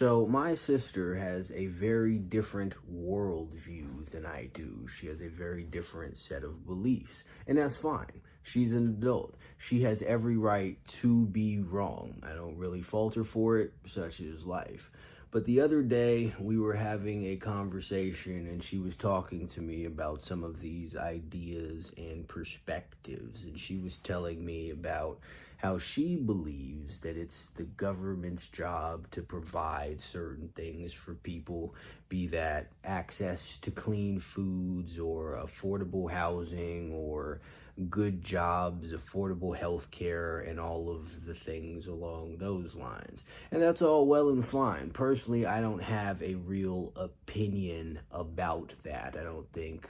So my sister has a very different worldview than I do. She has a very different set of beliefs, and that's fine. She's an adult. She has every right to be wrong. I don't really fault her for it, such is life. But the other day, we were having a conversation, and she was talking to me about some of these ideas and perspectives, and she was telling me about how she believes that it's the government's job to provide certain things for people, be that access to clean foods or affordable housing or good jobs, affordable health care, and all of the things along those lines. And that's all well and fine. Personally, I don't have a real opinion about that. I don't think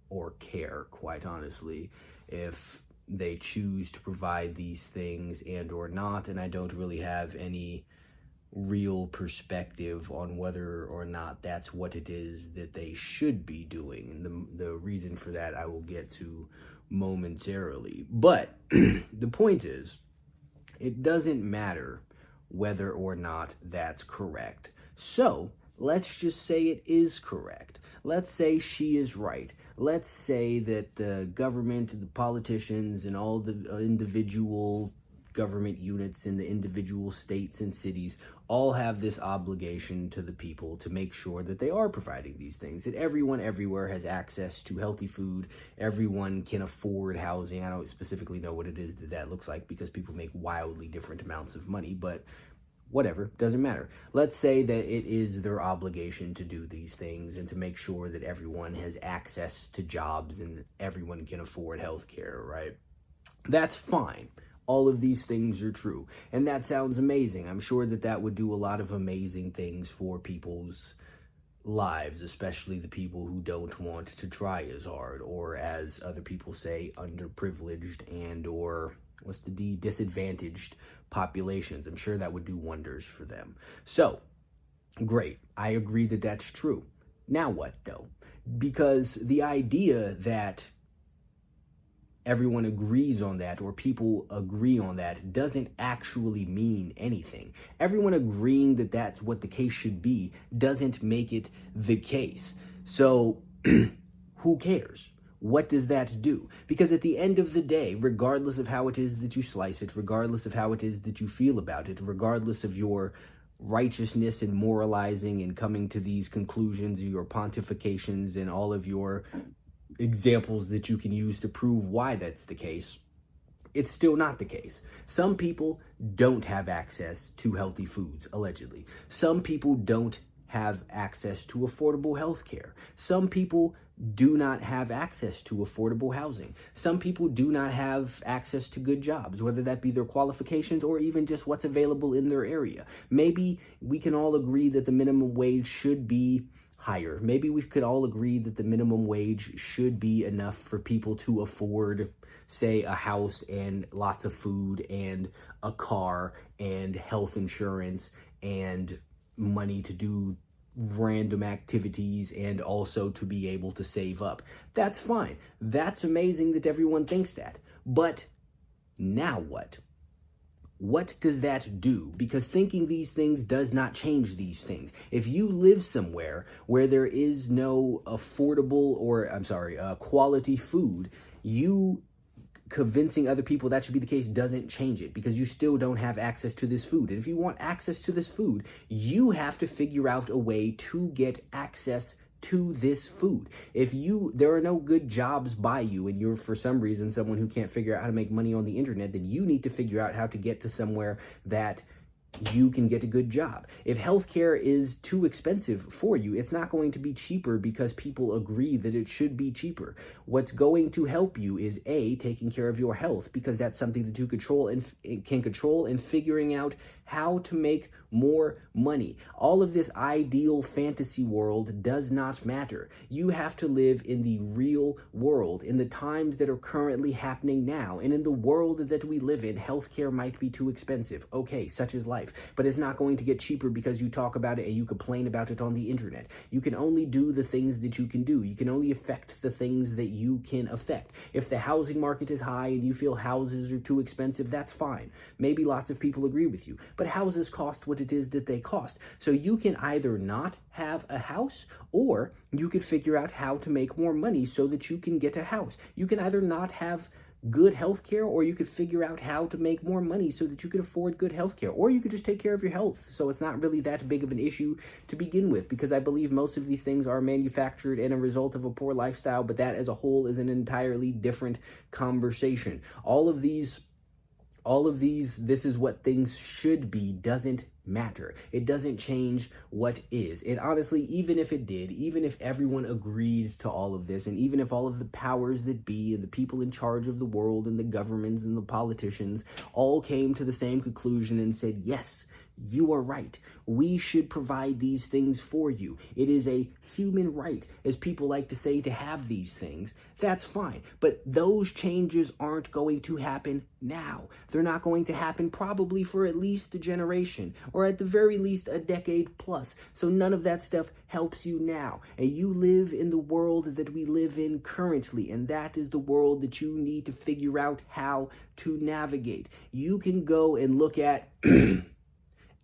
or care, quite honestly, if they choose to provide these things and or not, and I don't really have any real perspective on whether or not that's what it is that they should be doing. And the reason for that I will get to momentarily. But the point is, it doesn't matter whether or not that's correct. So let's just say it is correct. Let's say she is right. Let's say that the government, the politicians, and all the individual government units in the individual states and cities all have this obligation to the people to make sure that they are providing these things, that everyone everywhere has access to healthy food, everyone can afford housing. I don't specifically know what it is that looks like because people make wildly different amounts of money, but whatever, doesn't matter. Let's say that it is their obligation to do these things and to make sure that everyone has access to jobs and everyone can afford health care, right? That's fine. All of these things are true. And that sounds amazing. I'm sure that that would do a lot of amazing things for people's lives, especially the people who don't want to try as hard, or as other people say, underprivileged and or disadvantaged populations. I'm sure that would do wonders for them. So, great. I agree that that's true. Now what, though? Because the idea that everyone agrees on that or people agree on that doesn't actually mean anything. Everyone agreeing that that's what the case should be doesn't make it the case. So who cares? What does that do? Because at the end of the day, regardless of how it is that you slice it, regardless of how it is that you feel about it, regardless of your righteousness and moralizing and coming to these conclusions, your pontifications and all of your examples that you can use to prove why that's the case, it's still not the case. Some people don't have access to healthy foods, allegedly. Some people don't have access to affordable health care. Some people do not have access to affordable housing. Some people do not have access to good jobs, whether that be their qualifications or even just what's available in their area. Maybe we can all agree that the minimum wage should be higher. Maybe we could all agree that the minimum wage should be enough for people to afford, say, a house and lots of food and a car and health insurance and money to do random activities and also to be able to save up. That's fine. That's amazing that everyone thinks that. But now what? What does that do? Because thinking these things does not change these things. If you live somewhere where there is no quality food, you convincing other people that should be the case doesn't change it, because you still don't have access to this food. And if you want access to this food, you have to figure out a way to get access to this food. If there are no good jobs by you and you're for some reason someone who can't figure out how to make money on the internet, then you need to figure out how to get to somewhere that you can get a good job. If healthcare is too expensive for you, it's not going to be cheaper because people agree that it should be cheaper. What's going to help you is taking care of your health, because that's something that you can control and figuring out how to make more money. All of this ideal fantasy world does not matter. You have to live in the real world, in the times that are currently happening now. And in the world that we live in, healthcare might be too expensive. Okay, such is life. But it's not going to get cheaper because you talk about it and you complain about it on the internet. You can only do the things that you can do. You can only affect the things that you can affect. If the housing market is high and you feel houses are too expensive, that's fine. Maybe lots of people agree with you. But houses cost what what it is that they cost. So you can either not have a house, or you could figure out how to make more money so that you can get a house. You can either not have good health care, or you could figure out how to make more money so that you can afford good health care, or you could just take care of your health. So it's not really that big of an issue to begin with, because I believe most of these things are manufactured and a result of a poor lifestyle, but that as a whole is an entirely different conversation. All of these, this is what things should be, doesn't matter. It doesn't change what is. And honestly, even if it did, even if everyone agreed to all of this, and even if all of the powers that be and the people in charge of the world and the governments and the politicians all came to the same conclusion and said, yes, you are right, we should provide these things for you. It is a human right, as people like to say, to have these things. That's fine. But those changes aren't going to happen now. They're not going to happen probably for at least a generation, or at the very least a decade plus. So none of that stuff helps you now. And you live in the world that we live in currently, and that is the world that you need to figure out how to navigate. You can go and look at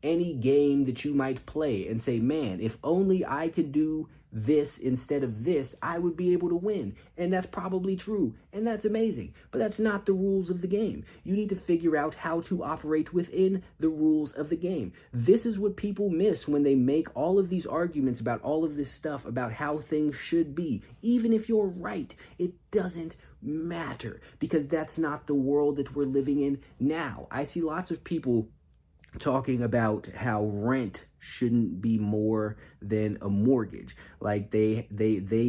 any game that you might play and say, man, if only I could do this instead of this, I would be able to win. And that's probably true. And that's amazing. But that's not the rules of the game. You need to figure out how to operate within the rules of the game. This is what people miss when they make all of these arguments about all of this stuff about how things should be. Even if you're right, it doesn't matter, because that's not the world that we're living in now. I see lots of people talking about how rent shouldn't be more than a mortgage. Like they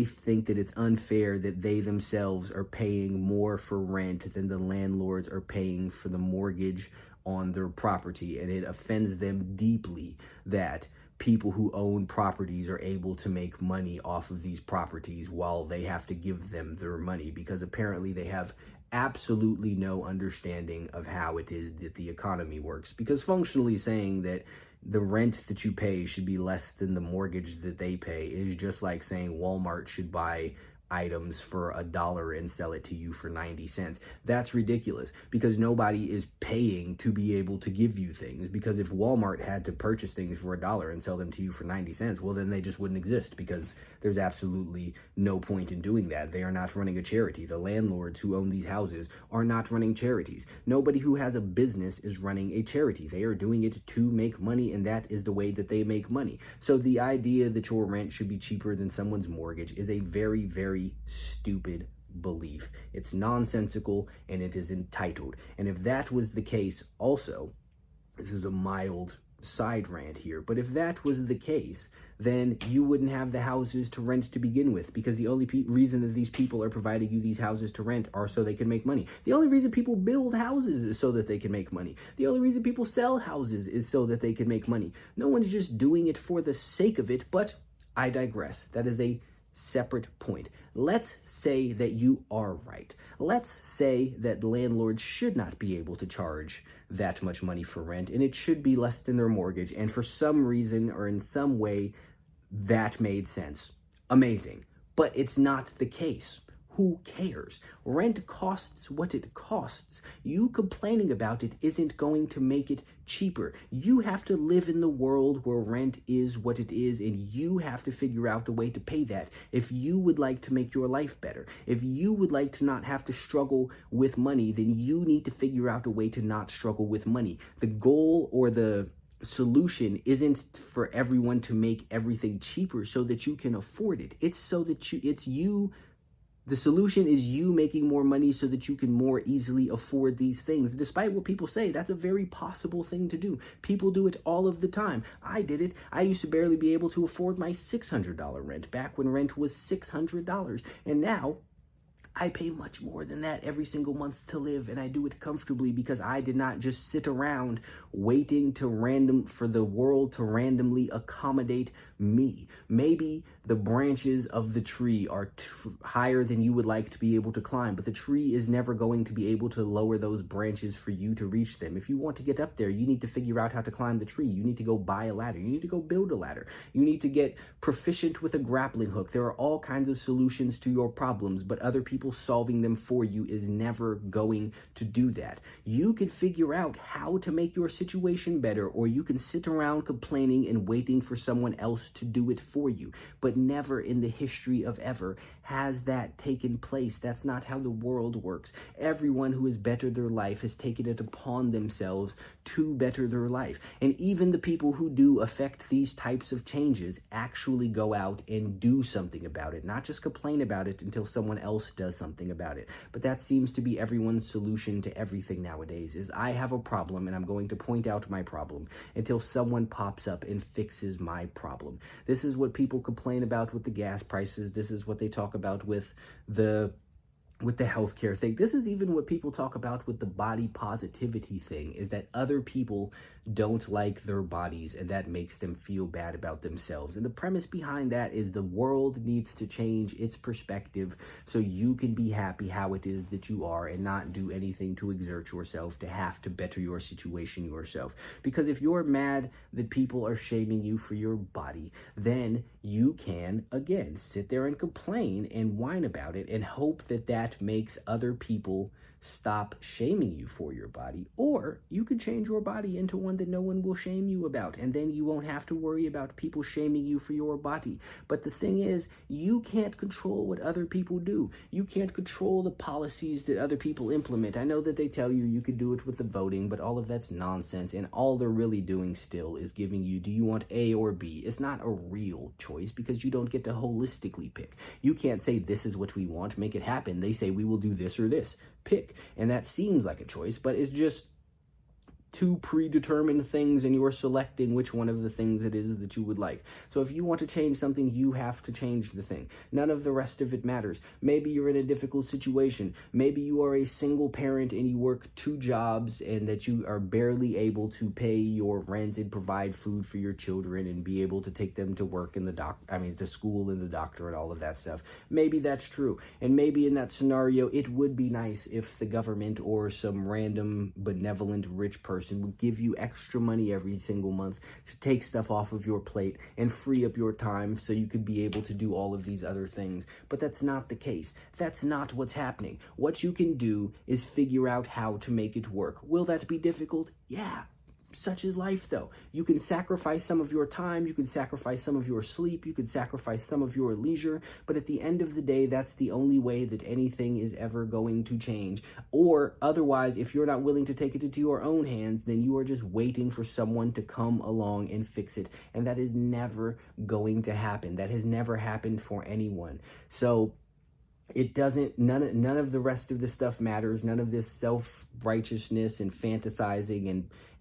think that it's unfair that they themselves are paying more for rent than the landlords are paying for the mortgage on their property. And it offends them deeply that people who own properties are able to make money off of these properties while they have to give them their money, because apparently they have absolutely no understanding of how it is that the economy works. Because functionally saying that the rent that you pay should be less than the mortgage that they pay is just like saying Walmart should buy items for $1 and sell it to you for 90 cents. That's ridiculous, because nobody is paying to be able to give you things. Because if Walmart had to purchase things for $1 and sell them to you for 90 cents, well, then they just wouldn't exist, because there's absolutely no point in doing that. They are not running a charity. The landlords who own these houses are not running charities. Nobody who has a business is running a charity. They are doing it to make money, and that is the way that they make money. So the idea that your rent should be cheaper than someone's mortgage is a very, very stupid belief. It's nonsensical, and it is entitled. And if that was the case also, this is a mild side rant here, but if that was the case, then you wouldn't have the houses to rent to begin with, because the only reason that these people are providing you these houses to rent are so they can make money. The only reason people build houses is so that they can make money. The only reason people sell houses is so that they can make money. No one's just doing it for the sake of it, but I digress. That is a separate point. Let's say that you are right. Let's say that landlords should not be able to charge that much money for rent, and it should be less than their mortgage. And for some reason or in some way, that made sense. Amazing. But it's not the case. Who cares? Rent costs what it costs. You complaining about it isn't going to make it cheaper. You have to live in the world where rent is what it is, and you have to figure out a way to pay that. If you would like to make your life better, if you would like to not have to struggle with money, then you need to figure out a way to not struggle with money. The goal or the solution isn't for everyone to make everything cheaper so that you can afford it. It's so that the solution is you making more money so that you can more easily afford these things. Despite what people say, that's a very possible thing to do. People do it all of the time. I did it. I used to barely be able to afford my $600 rent back when rent was $600. And now I pay much more than that every single month to live, and I do it comfortably because I did not just sit around waiting for the world to randomly accommodate me. Maybe the branches of the tree are higher than you would like to be able to climb, but the tree is never going to be able to lower those branches for you to reach them. If you want to get up there, you need to figure out how to climb the tree. You need to go buy a ladder. You need to go build a ladder. You need to get proficient with a grappling hook. There are all kinds of solutions to your problems, but other people people solving them for you is never going to do that. You can figure out how to make your situation better, or you can sit around complaining and waiting for someone else to do it for you. But never in the history of ever has that taken place. That's not how the world works. Everyone who has bettered their life has taken it upon themselves to better their life. And even the people who do affect these types of changes actually go out and do something about it, not just complain about it until someone else does something about it. But that seems to be everyone's solution to everything nowadays, is I have a problem and I'm going to point out my problem until someone pops up and fixes my problem. This is what people complain about with the gas prices. This is what they talk about with the healthcare thing. This is even what people talk about with the body positivity thing, is that other people don't like their bodies and that makes them feel bad about themselves. And the premise behind that is the world needs to change its perspective so you can be happy how it is that you are and not do anything to exert yourself to have to better your situation yourself. Because if you're mad that people are shaming you for your body, then you can, again, sit there and complain and whine about it and hope that that makes other people stop shaming you for your body. Or you could change your body into one that no one will shame you about, and then you won't have to worry about people shaming you for your body. But the thing is, you can't control what other people do. You can't control the policies that other people implement. I know that they tell you you could do it with the voting, but all of that's nonsense, and all they're really doing still is giving you, do you want A or B? It's not a real choice because you don't get to holistically pick. You can't say this is what we want, make it happen. They say we will do this or this. Pick. And that seems like a choice, but it's just two predetermined things and you're selecting which one of the things it is that you would like. So if you want to change something, you have to change the thing. None of the rest of it matters. Maybe you're in a difficult situation. Maybe you are a single parent and you work 2 jobs and that you are barely able to pay your rent and provide food for your children and be able to take them to work and to school and the doctor and all of that stuff. Maybe that's true. And maybe in that scenario, it would be nice if the government or some random benevolent rich person would give you extra money every single month to take stuff off of your plate and free up your time so you could be able to do all of these other things. But that's not the case. That's not what's happening. What you can do is figure out how to make it work. Will that be difficult? Yeah. Such is life, though. You can sacrifice some of your time, you can sacrifice some of your sleep, you can sacrifice some of your leisure, but at the end of the day, that's the only way that anything is ever going to change. Or otherwise, if you're not willing to take it into your own hands, then you are just waiting for someone to come along and fix it. And that is never going to happen. That has never happened for anyone. So it doesn't, none of the rest of this stuff matters. None of this self-righteousness and fantasizing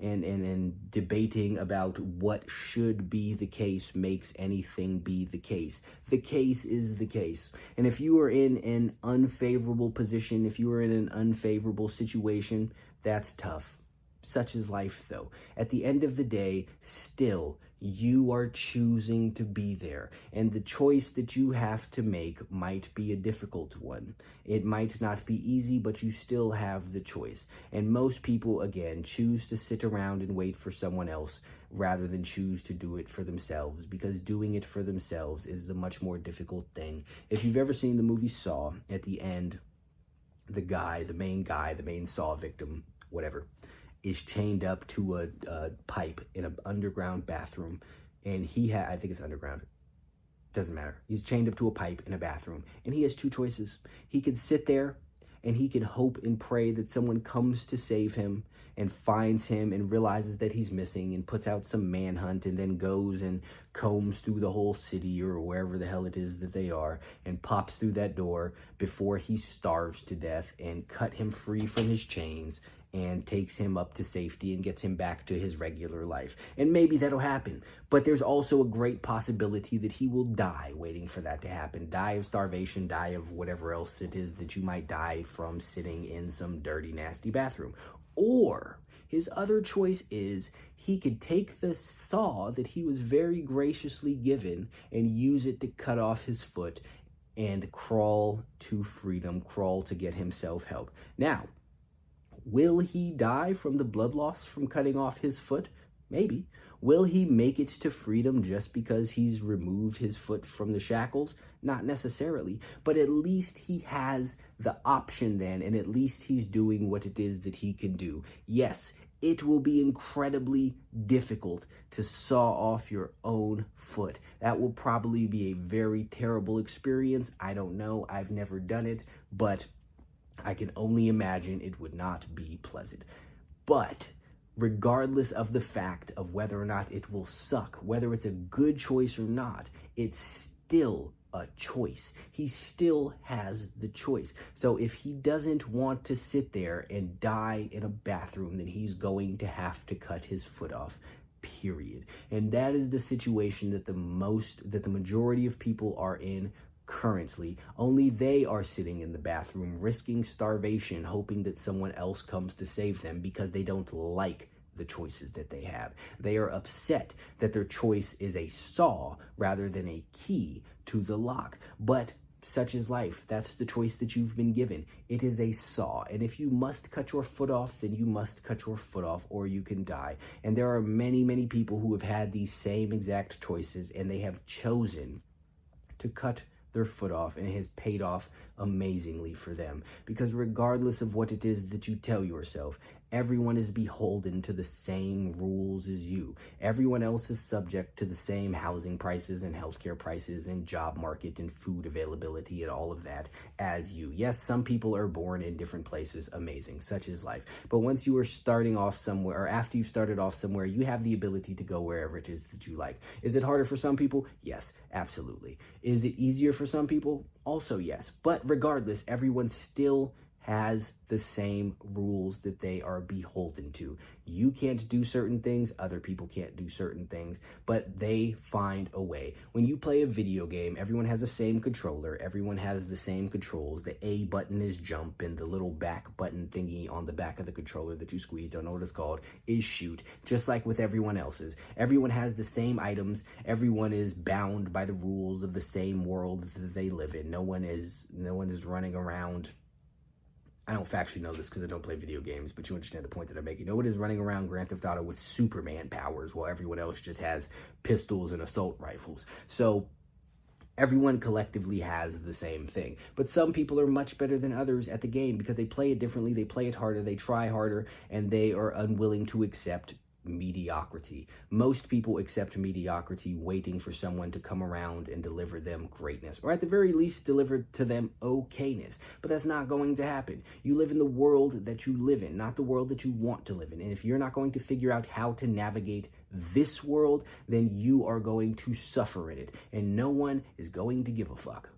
and debating about what should be the case makes anything be the case. The case is the case. And if you are in an unfavorable position, if you are in an unfavorable situation, that's tough. Such is life, though. At the end of the day, still, you are choosing to be there. And the choice that you have to make might be a difficult one. It might not be easy, but you still have the choice. And most people, again, choose to sit around and wait for someone else rather than choose to do it for themselves, because doing it for themselves is a much more difficult thing. If you've ever seen the movie Saw, at the end, the main Saw victim, whatever, is chained up to a pipe in an underground bathroom. And I think it's underground. Doesn't matter. He's chained up to a pipe in a bathroom. And he has 2 choices. He could sit there and he can hope and pray that someone comes to save him and finds him and realizes that he's missing and puts out some manhunt and then goes and combs through the whole city or wherever the hell it is that they are and pops through that door before he starves to death and cut him free from his chains and takes him up to safety and gets him back to his regular life. And maybe that'll happen. But there's also a great possibility that he will die waiting for that to happen. Die of starvation, die of whatever else it is that you might die from sitting in some dirty, nasty bathroom. Or his other choice is he could take the saw that he was very graciously given and use it to cut off his foot and crawl to freedom, crawl to get himself help. Now, will he die from the blood loss from cutting off his foot? Maybe. Will he make it to freedom just because he's removed his foot from the shackles? Not necessarily, but at least he has the option then, and at least he's doing what it is that he can do. Yes, it will be incredibly difficult to saw off your own foot. That will probably be a very terrible experience. I don't know. I've never done it, but I can only imagine it would not be pleasant. But regardless of the fact of whether or not it will suck, whether it's a good choice or not, it's still a choice. He still has the choice. So if he doesn't want to sit there and die in a bathroom, then he's going to have to cut his foot off, period. And that is the situation that the majority of people are in currently. Only they are sitting in the bathroom, risking starvation, hoping that someone else comes to save them because they don't like the choices that they have. They are upset that their choice is a saw rather than a key to the lock. But such is life. That's the choice that you've been given. It is a saw. And if you must cut your foot off, then you must cut your foot off or you can die. And there are many, many people who have had these same exact choices and they have chosen to cut their foot off, and it has paid off amazingly for them. Because regardless of what it is that you tell yourself, everyone is beholden to the same rules as you. Everyone else is subject to the same housing prices and healthcare prices and job market and food availability and all of that as you. Yes, some people are born in different places. Amazing. Such is life. But once you are starting off somewhere, or after you've started off somewhere, you have the ability to go wherever it is that you like. Is it harder for some people? Yes, absolutely. Is it easier for some people? Also, yes. But regardless, everyone still has the same rules that they are beholden to. You can't do certain things, other people can't do certain things, but they find a way. When you play a video game, everyone has the same controller, everyone has the same controls. The A button is jump, and the little back button thingy on the back of the controller that you squeeze, don't know what it's called, is shoot, just like with everyone else's. Everyone has the same items, everyone is bound by the rules of the same world that they live in. No one is running around. I don't factually know this because I don't play video games, but you understand the point that I'm making. No one is running around Grand Theft Auto with Superman powers while everyone else just has pistols and assault rifles. So everyone collectively has the same thing. But some people are much better than others at the game because they play it differently, they play it harder, they try harder, and they are unwilling to accept mediocrity. Most people accept mediocrity waiting for someone to come around and deliver them greatness, or at the very least deliver to them okayness. But that's not going to happen. You live in the world that you live in, not the world that you want to live in. And if you're not going to figure out how to navigate this world, then you are going to suffer in it, and no one is going to give a fuck.